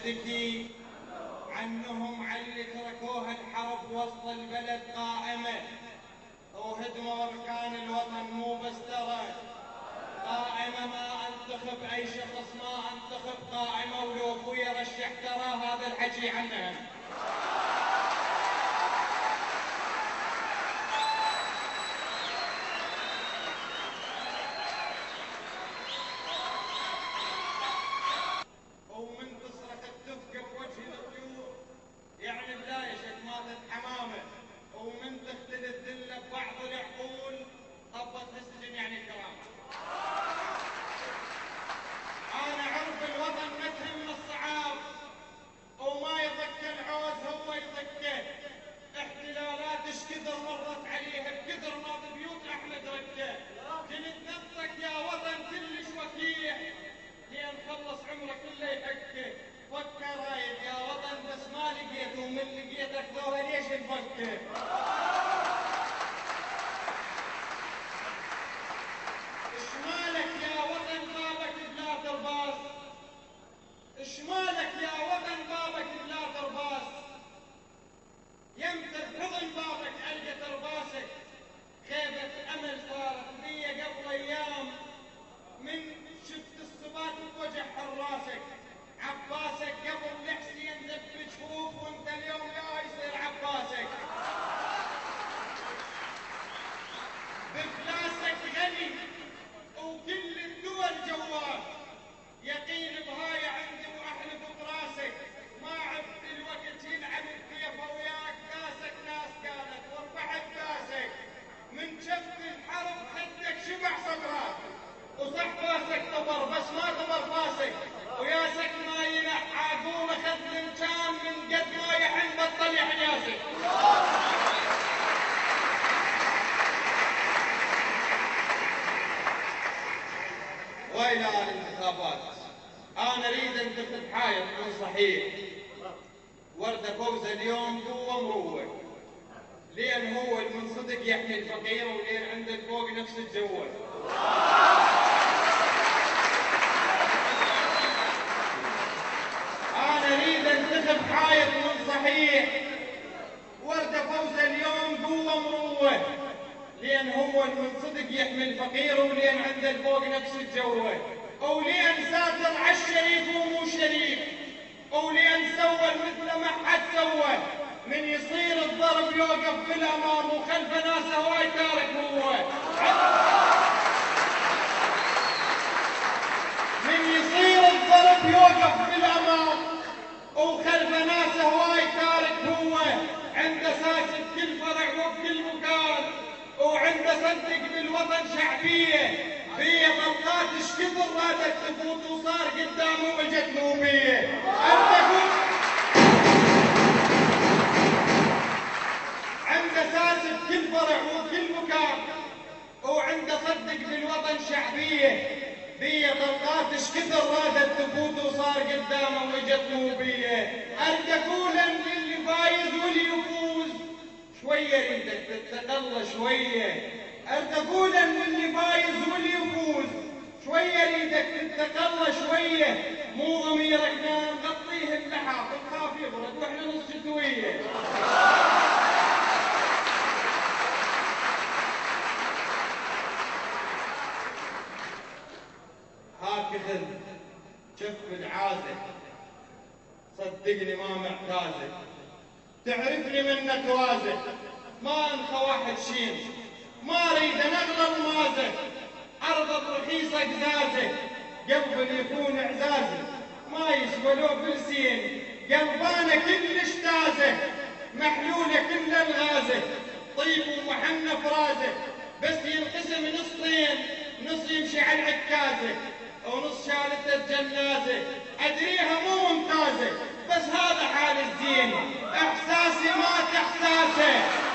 اشتكي عنهم عن اللي تركوها الحرب وسط البلد قائمة، وهدموا أركان الوطن مو بس ترى قائمة، ما انتخب أي شخص، ما انتخب قائمة ولو أبويا رشح ترى هذا الحكي عنها. ومن تصرخ الدفقة بوجه الطيور يعني بلايشك ماتت حمامة، ومن تختل الذلة ببعض العقول طبت السجن يعني كرامة. أنا عرف الوطن ما تهم الصعاب وما يضك العوز هو يضكه، احتلالات ايش كثر مرت عليها بكثر ما ببيوت احمد ركه، جنت نبضك يا وطن كلش وكيح لين خلص عمرك كله يحكه، فكر رايد يا وطن بس ما لقيت ومن لقيتك ذولا ليش نفكه. اشمالك يا وطن بابك بلا ترباس، اشمالك يا وطن بابك بلا ترباس، يمتى بحضن بابك القى ترباسك، خيبة امل صارت بي قبل ايام من شفت الصبات بوجه حراسك، عباسك قبل لحسين ذب جفوف وانت اليوم لا يصير عباسك، بفلاسك غني وكل الدول جوال، يقين بهاي عندي واحلف براسك، ما عبت الوقت يلعب الكيفه وياك كاسك ناس كانت ورفعت كاسك، من شفت الحرب خدك شبع صدرك، وصح باسك طبر بس ما طبر باسك، وياسك ما ينح عاقول اخذ الامكان من قد ما يحن بطل يحن ياسك. والى الانتخابات انا اريد انتخب حايط من صحيح، ورده فوزه اليوم قوه مروه، لين هو من صدق يحمي الفقير ولين عندك فوق نفس الجوه. انا اريد انتخب حايط من صحيح، ورده فوزه اليوم قوه مروه، لين هو من صدق يحمي الفقير ولين عنده فوق نفس الجوه، ولين ساتر عالشريف ومو شريف، ولين سوى مثل ما حد سوى، من يصير الضرب يوقف بالامام وخلف ناسه هواي تارك هو، من يصير الضرب يوقف بالامام وخلف ناسه هواي تارك هو، عنده ساسد كل فرع وبكل مكان، وعنده صدق بالوطن شعبيه، هي طلقات ايش كثر رادت تفوت وصار قدامه اجت نوبيه. عنده ساسد كل فرع وكل مكان، وعنده صدق بالوطن شعبيه، هي طلقات ايش كثر رادت تفوت وصار قدامه واجت نوبيه. اريد اقول ان اللي فايز واللي يفوز شويه يريدك تتقلى شويه، اريد اقول ان اللي فايز واللي يفوز شويه يريدك تتقلى شويه، مو ضميرك نام غطيه اللحاف تخاف يبرد واحنا نص شتويه. هاك شف العازة صدقني ما معتازة، تعرفني منك وازة، ما انخى واحد شين، ما اريد نغلى المازة، ارضى برخيصة قزازة، قلب يكون اعزازة، ما يسوى لو فلسين، قلبانة كلش تازة، محلولة كل الغازة، طيب ومحنة فرازة، بس ينقسم نصين، نص يمشي على العكازة ونص شالته الجنازة، ادريها مو ممتازة بس هذا حال الزين، احساسي مات احساسه.